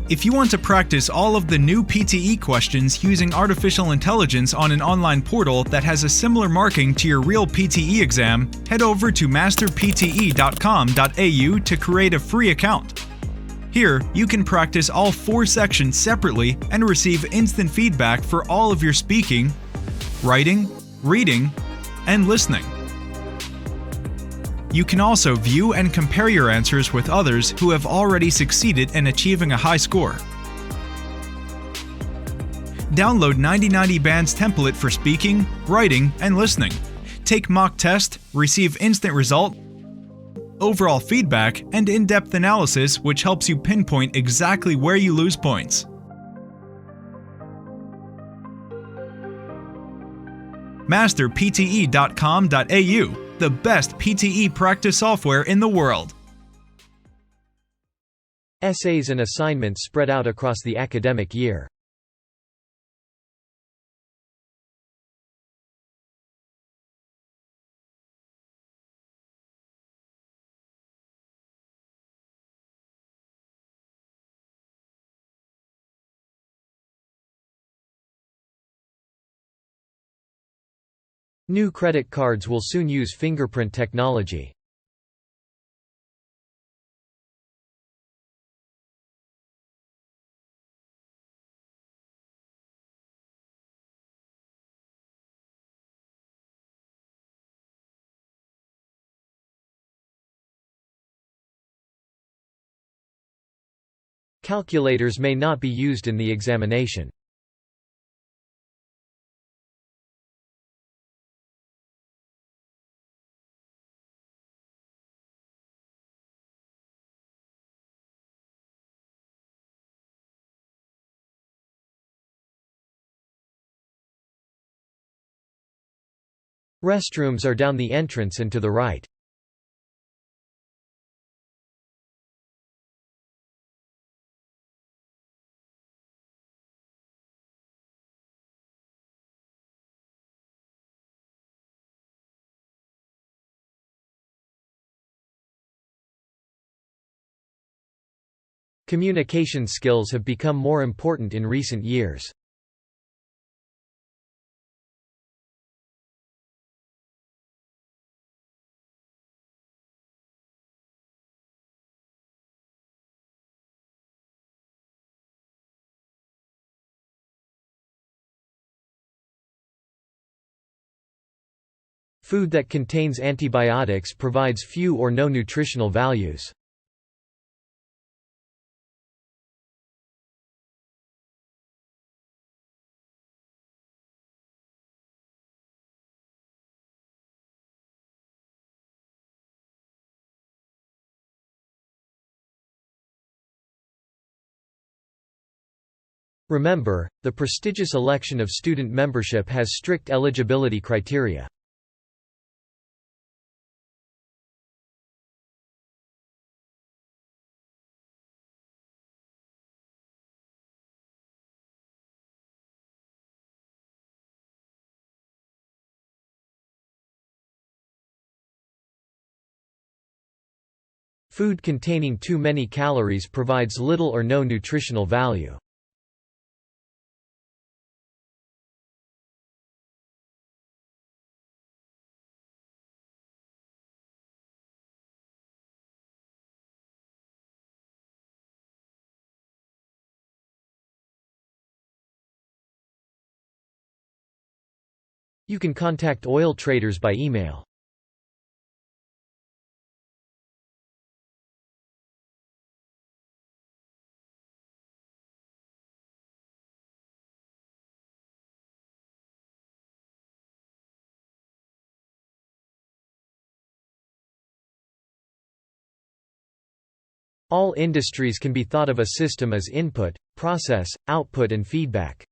If you want to practice all of the new PTE questions using artificial intelligence on an online portal that has a similar marking to your real PTE exam, head over to masterpte.com.au to create a free account. Here, you can practice all 4 sections separately and receive instant feedback for all of your speaking, writing, reading, and listening. You can also view and compare your answers with others who have already succeeded in achieving a high score. Download 9090 Band's template for speaking, writing, and listening. Take mock test, receive instant result, overall feedback, and in-depth analysis which helps you pinpoint exactly where you lose points. masterpte.com.au, the best PTE practice software in the world. Essays and assignments spread out across the academic year. New credit cards will soon use fingerprint technology. Calculators may not be used in the examination. Restrooms are down the entrance and to the right. Communication skills have become more important in recent years. Food that contains antibiotics provides few or no nutritional values. Remember, the prestigious election of student membership has strict eligibility criteria. Food containing too many calories provides little or no nutritional value. You can contact oil traders by email. All industries can be thought of a system as input, process, output and feedback.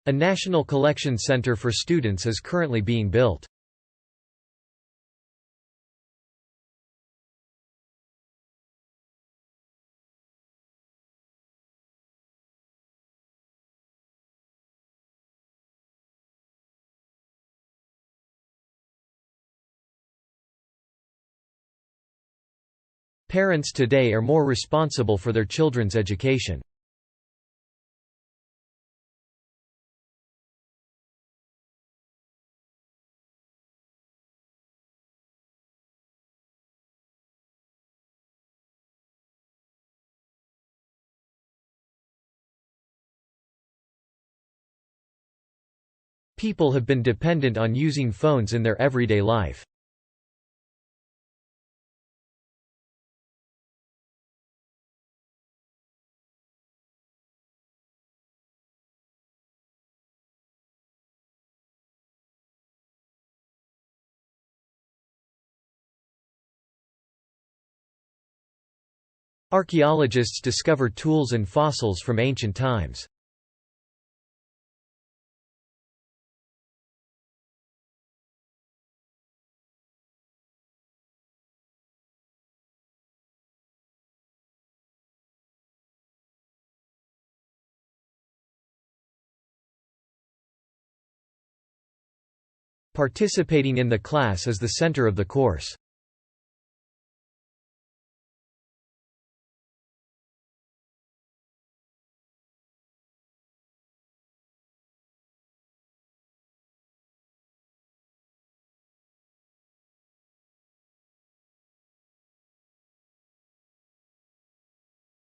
A national collection center for students is currently being built. Parents today are more responsible for their children's education. People have been dependent on using phones in their everyday life. Archaeologists discover tools and fossils from ancient times. Participating in the class is the center of the course.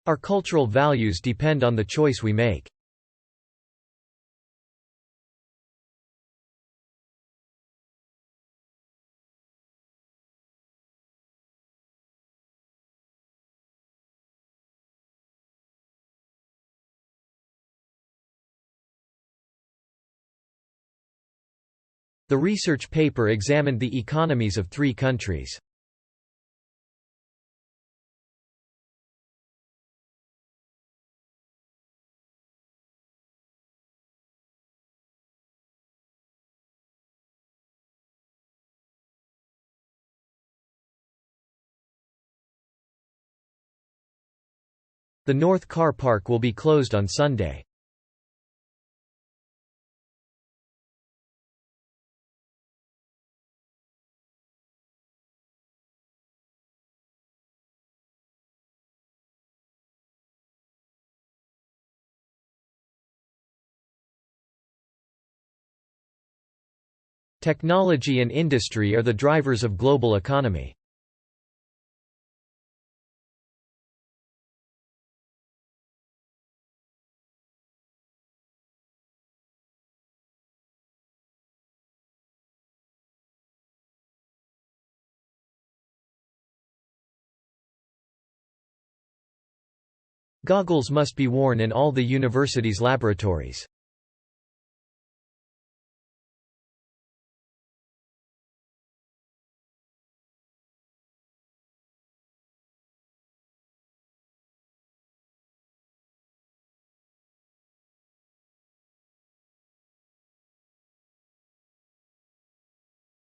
Our cultural values depend on the choice we make. The research paper examined the economies of 3 countries. The North Car Park will be closed on Sunday. Technology and industry are the drivers of global economy. Goggles must be worn in all the university's laboratories.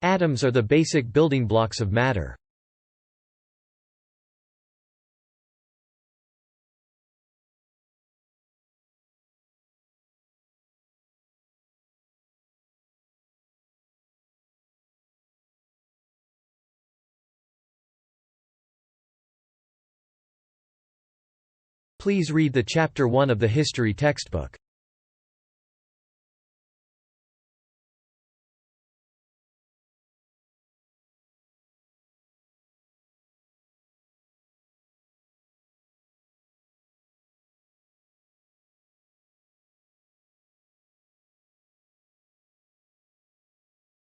Atoms are the basic building blocks of matter. Please read the Chapter 1 of the history textbook.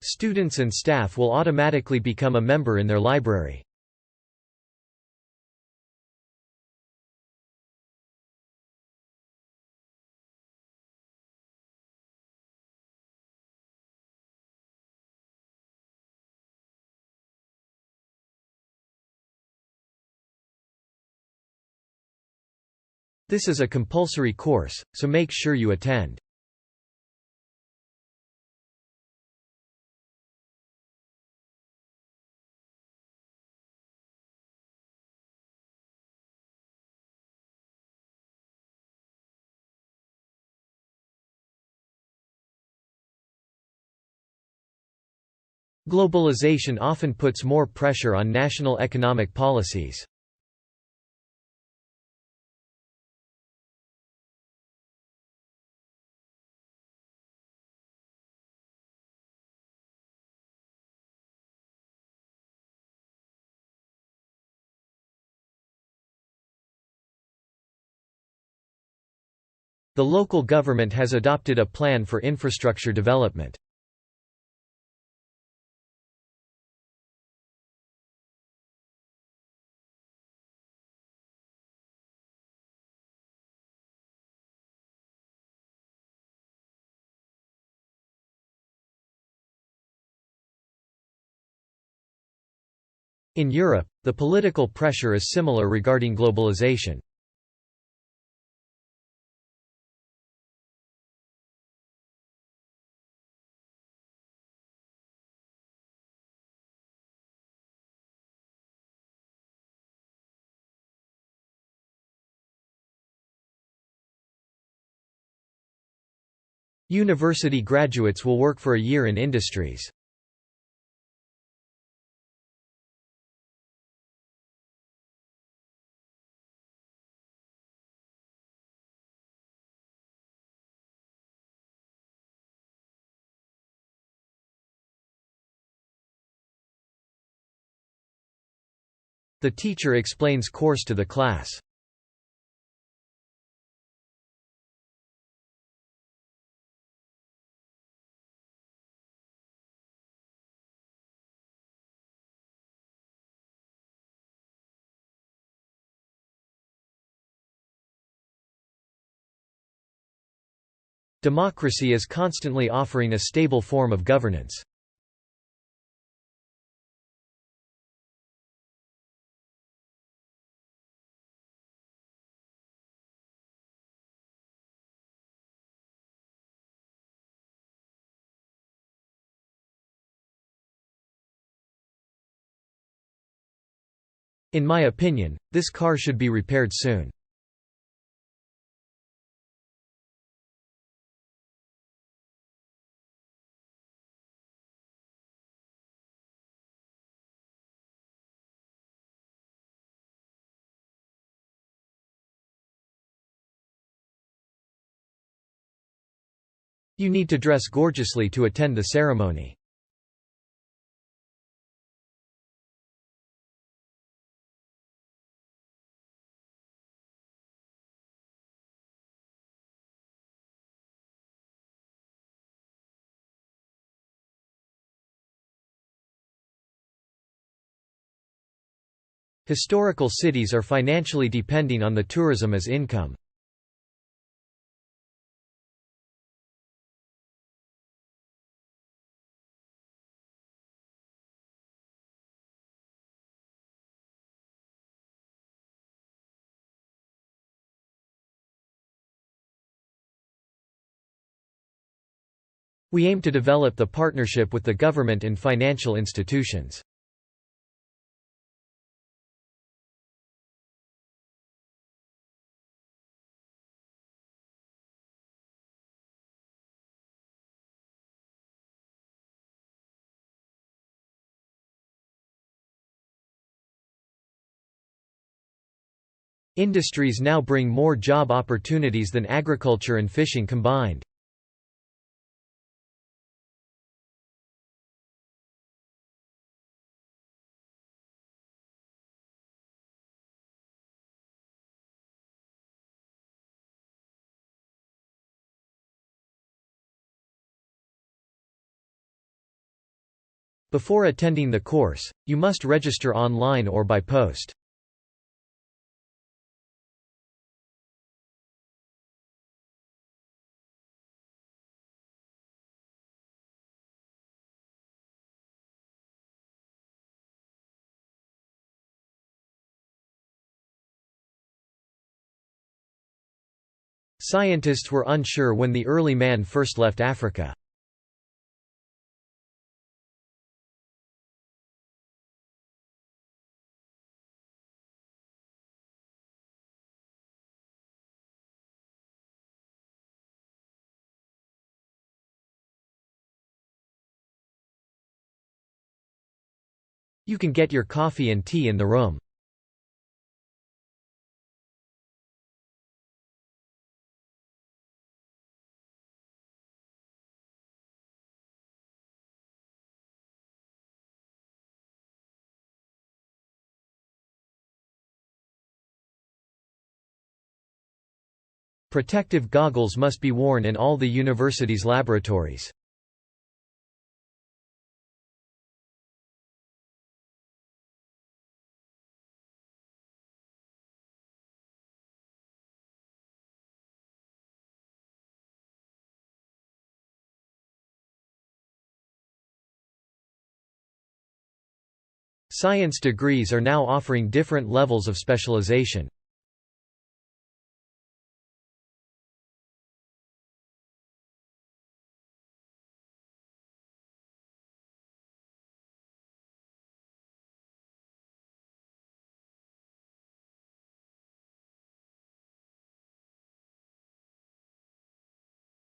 Students and staff will automatically become a member in their library. This is a compulsory course, so make sure you attend. Globalization often puts more pressure on national economic policies. The local government has adopted a plan for infrastructure development. In Europe, the political pressure is similar regarding globalization. University graduates will work for a year in industries. The teacher explains course to the class. Democracy is constantly offering a stable form of governance. In my opinion, this car should be repaired soon. You need to dress gorgeously to attend the ceremony. Historical cities are financially depending on the tourism as income. We aim to develop the partnership with the government and financial institutions. Industries now bring more job opportunities than agriculture and fishing combined. Before attending the course, you must register online or by post. Scientists were unsure when the early man first left Africa. You can get your coffee and tea in the room. Protective goggles must be worn in all the university's laboratories. Science degrees are now offering different levels of specialization.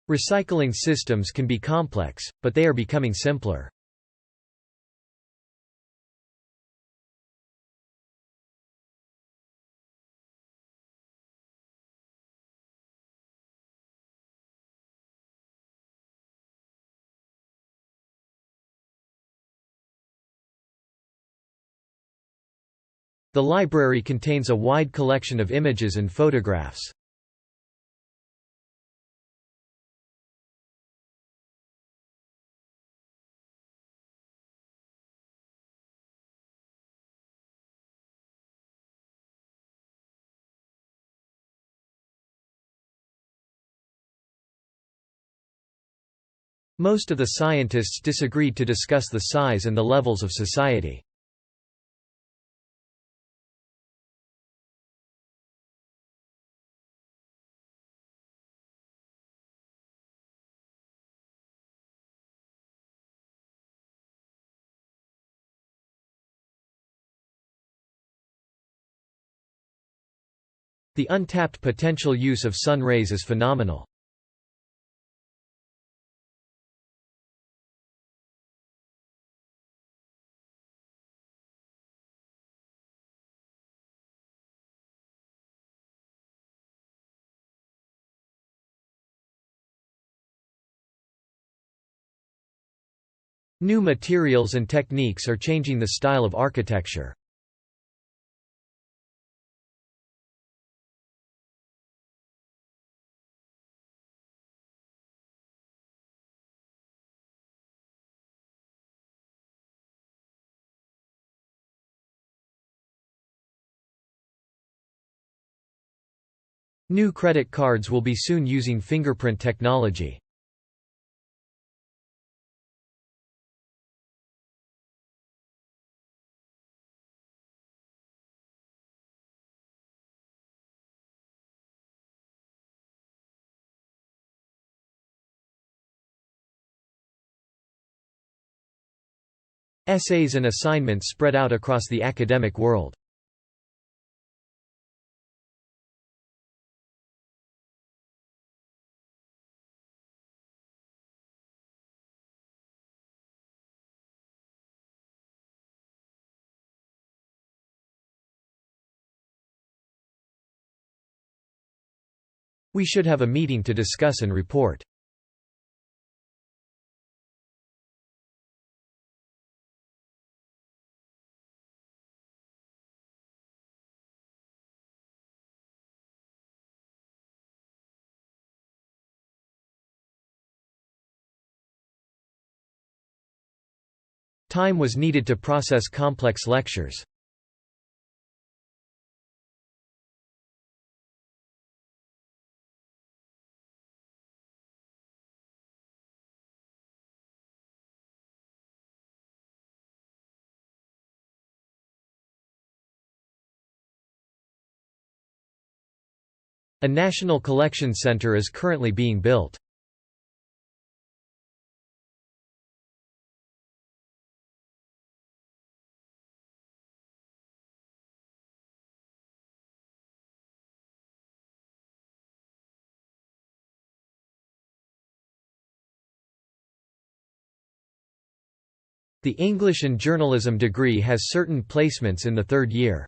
Recycling systems can be complex, but they are becoming simpler. The library contains a wide collection of images and photographs. Most of the scientists disagreed to discuss the size and the levels of society. The untapped potential use of sun rays is phenomenal. New materials and techniques are changing the style of architecture. New credit cards will be soon using fingerprint technology. Essays and assignments spread out across the academic world. We should have a meeting to discuss and report. Time was needed to process complex lectures. A national collection center is currently being built. The English and journalism degree has certain placements in the third year.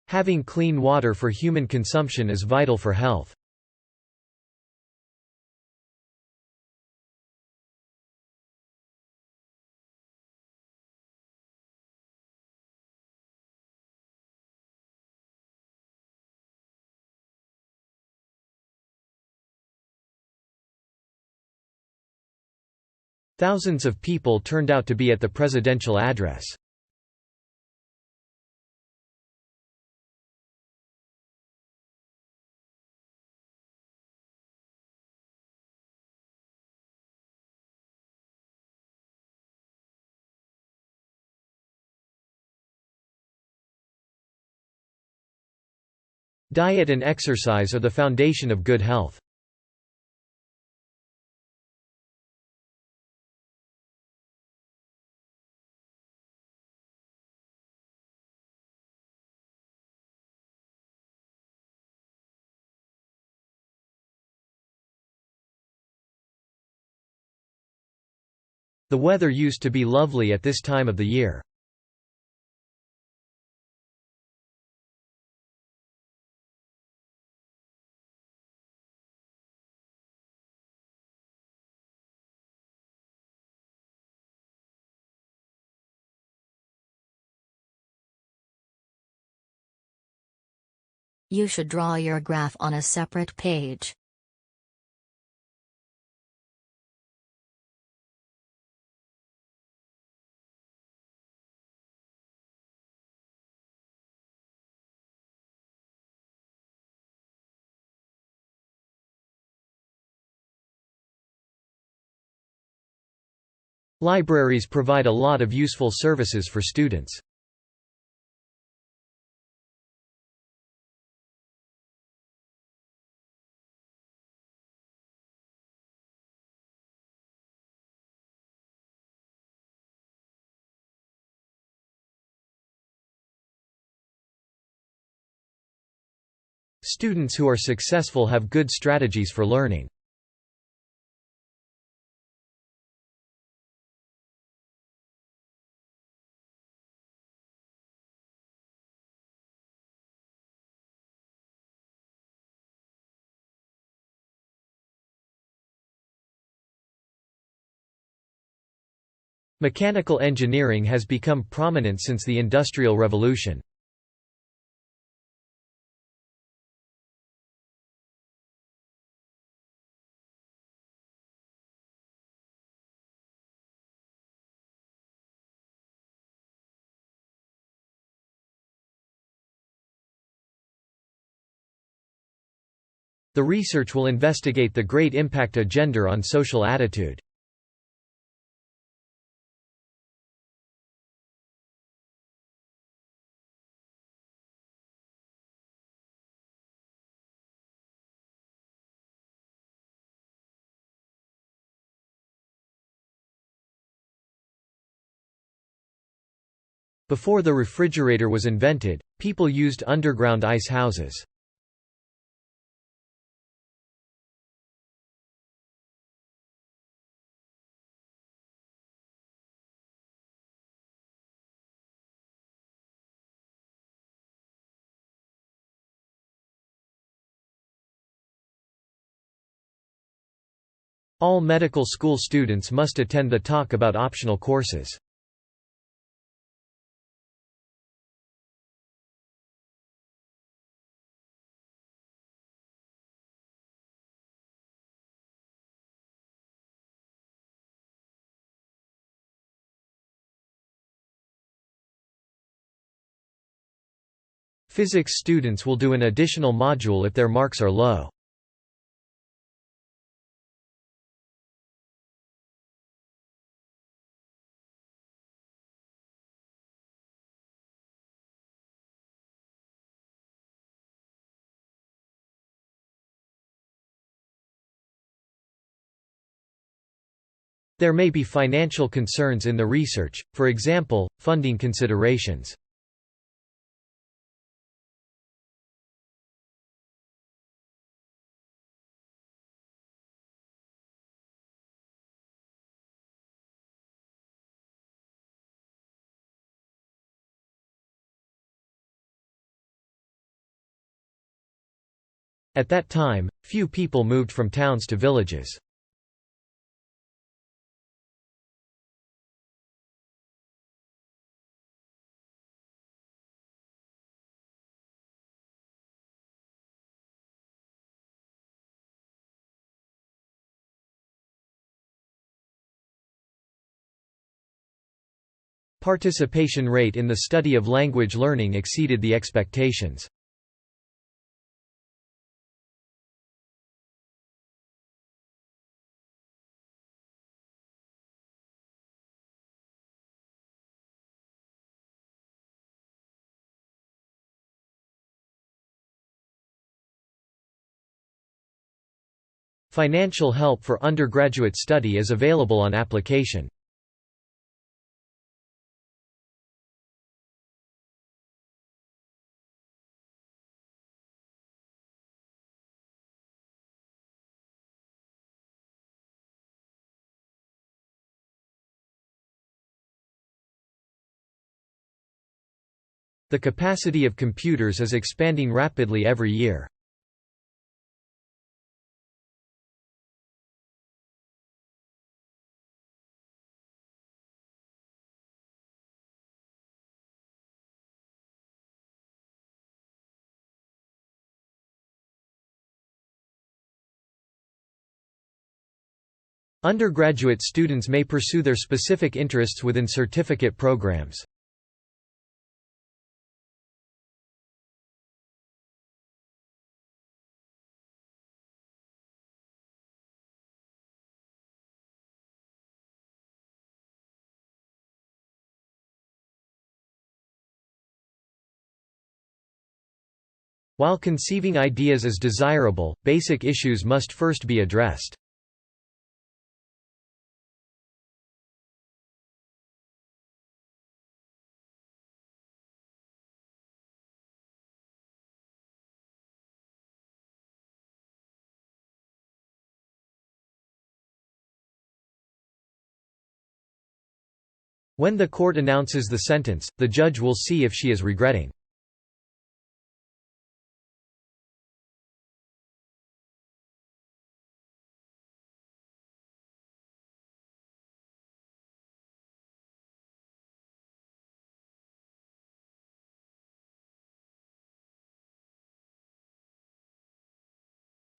Having clean water for human consumption is vital for health. Thousands of people turned out to be at the presidential address. Diet and exercise are the foundation of good health. The weather used to be lovely at this time of the year. You should draw your graph on a separate page. Libraries provide a lot of useful services for students. Students who are successful have good strategies for learning. Mechanical engineering has become prominent since the Industrial Revolution. The research will investigate the great impact of gender on social attitude. Before the refrigerator was invented, people used underground ice houses. All medical school students must attend the talk about optional courses. Physics students will do an additional module if their marks are low. There may be financial concerns in the research, for example, funding considerations. At that time, few people moved from towns to villages. Participation rate in the study of language learning exceeded the expectations. Financial help for undergraduate study is available on application. The capacity of computers is expanding rapidly every year. Undergraduate students may pursue their specific interests within certificate programs. While conceiving ideas is desirable, basic issues must first be addressed. When the court announces the sentence, the judge will see if she is regretting.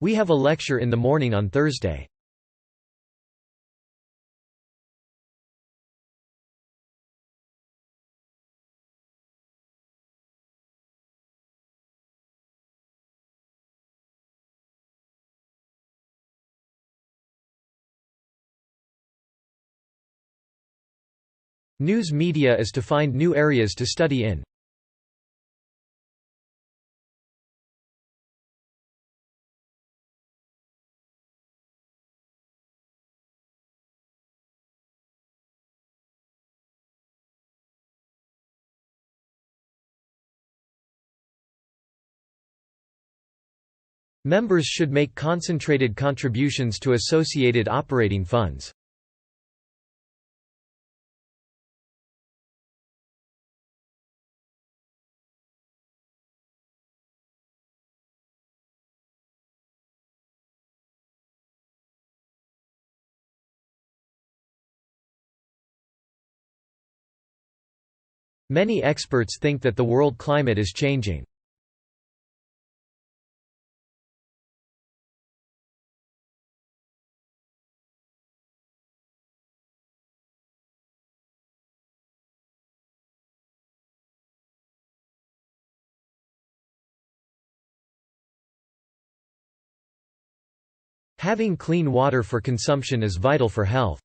We have a lecture in the morning on Thursday. News media is to find new areas to study in. Members should make concentrated contributions to associated operating funds. Many experts think that the world climate is changing. Having clean water for consumption is vital for health.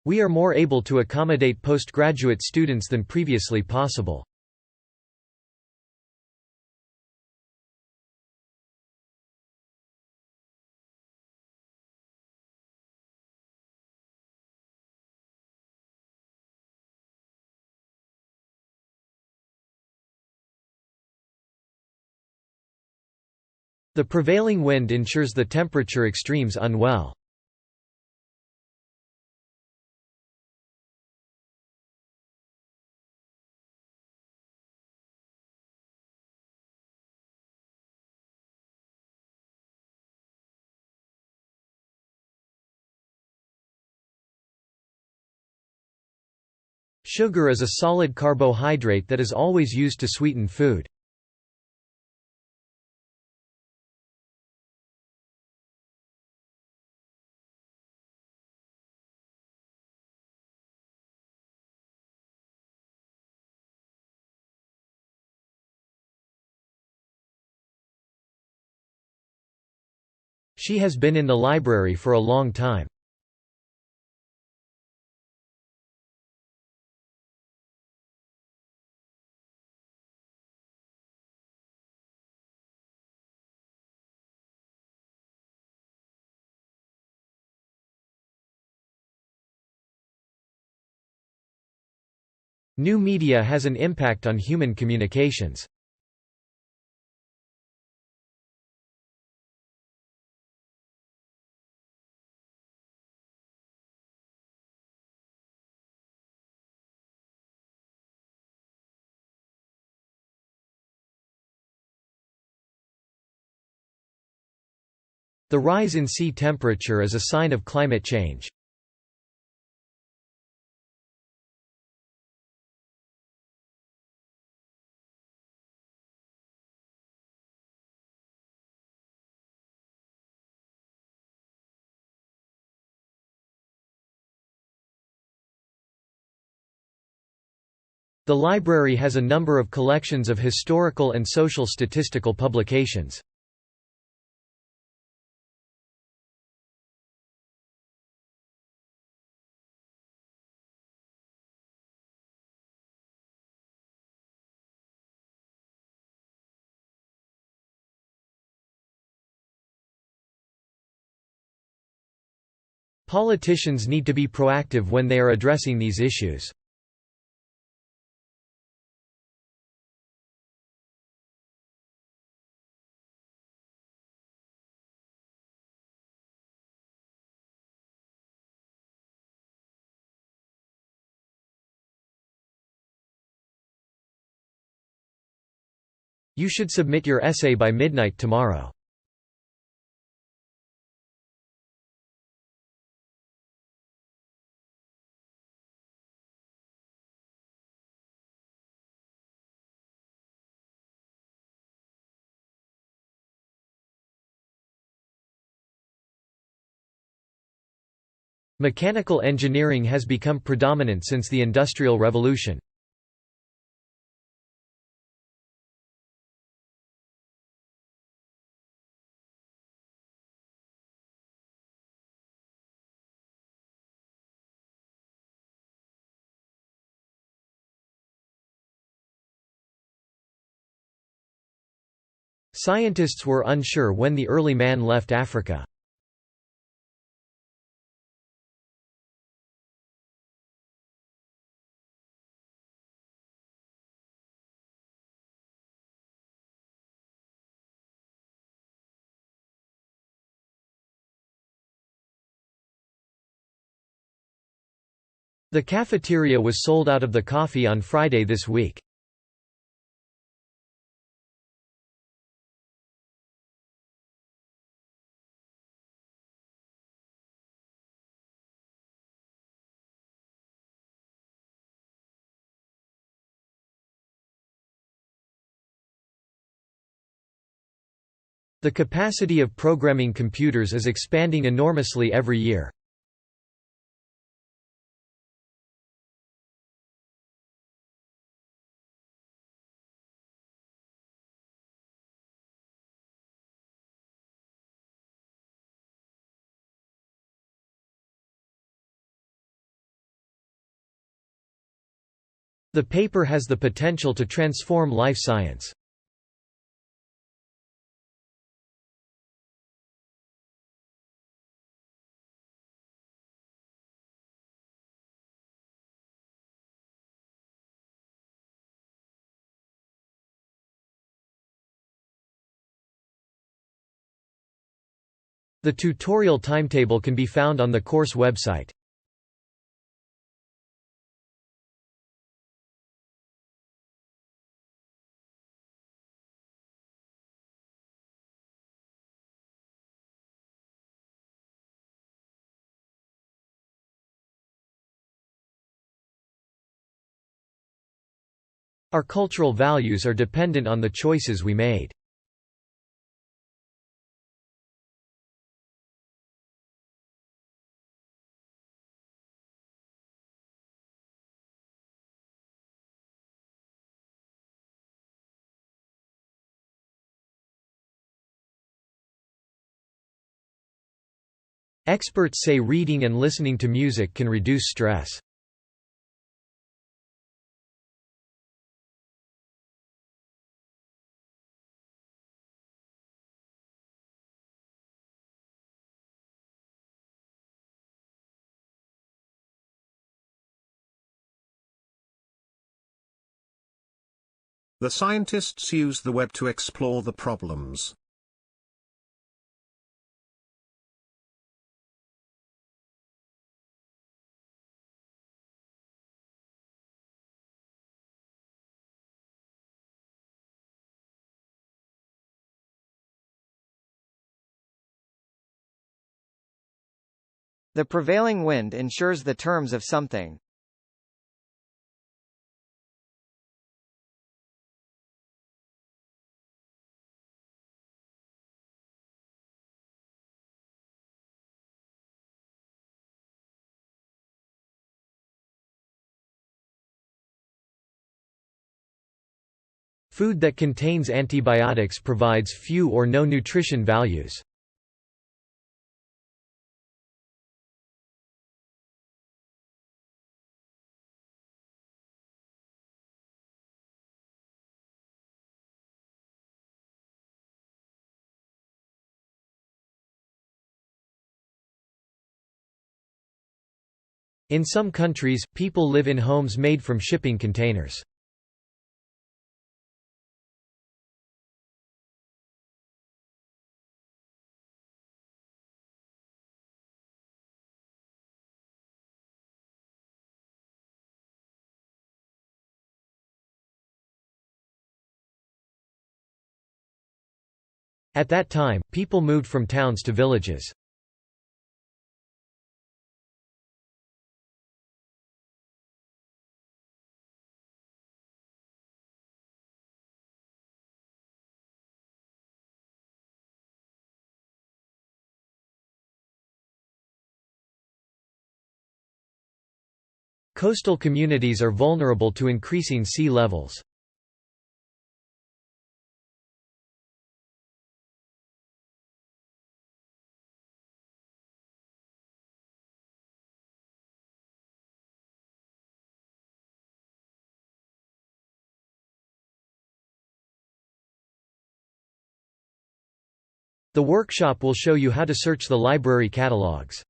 We are more able to accommodate postgraduate students than previously possible. The prevailing wind ensures the temperature extremes unwell. Sugar is a solid carbohydrate that is always used to sweeten food. She has been in the library for a long time. New media has an impact on human communications. The rise in sea temperature is a sign of climate change. The library has a number of collections of historical and social statistical publications. Politicians need to be proactive when they are addressing these issues. You should submit your essay by midnight tomorrow. Mechanical engineering has become predominant since the Industrial Revolution. Scientists were unsure when the early man left Africa. The cafeteria was sold out of the coffee on Friday this week. The capacity of programming computers is expanding enormously every year. The paper has the potential to transform life science. The tutorial timetable can be found on the course website. Our cultural values are dependent on the choices we made. Experts say reading and listening to music can reduce stress. The scientists use the web to explore the problems. The prevailing wind ensures the terms of something. Food that contains antibiotics provides few or no nutrition values. In some countries, people live in homes made from shipping containers. At that time, people moved from towns to villages. Coastal communities are vulnerable to increasing sea levels. The workshop will show you how to search the library catalogs.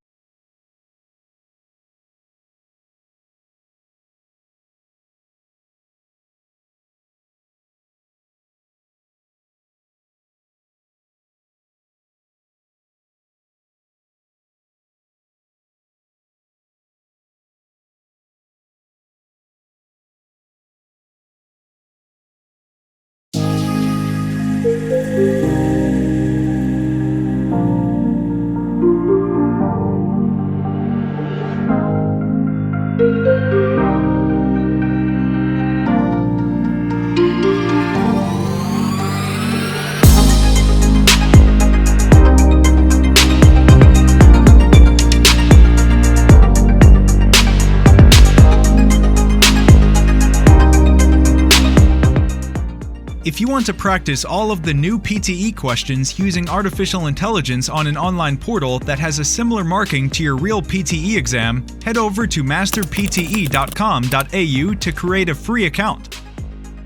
If you want to practice all of the new PTE questions using artificial intelligence on an online portal that has a similar marking to your real PTE exam, head over to masterpte.com.au to create a free account.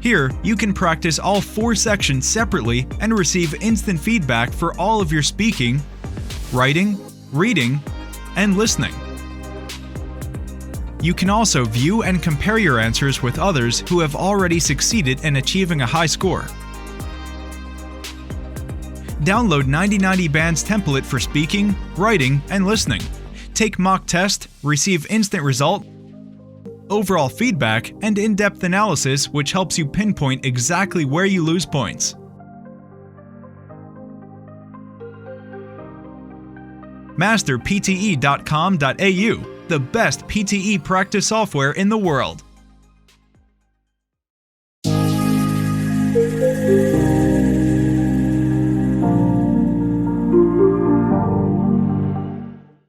Here, you can practice all 4 sections separately and receive instant feedback for all of your speaking, writing, reading, and listening. You can also view and compare your answers with others who have already succeeded in achieving a high score. Download 9090 Band's template for speaking, writing, and listening. Take mock test, receive instant result, overall feedback, and in-depth analysis which helps you pinpoint exactly where you lose points. Masterpte.com.au, the best PTE practice software in the world.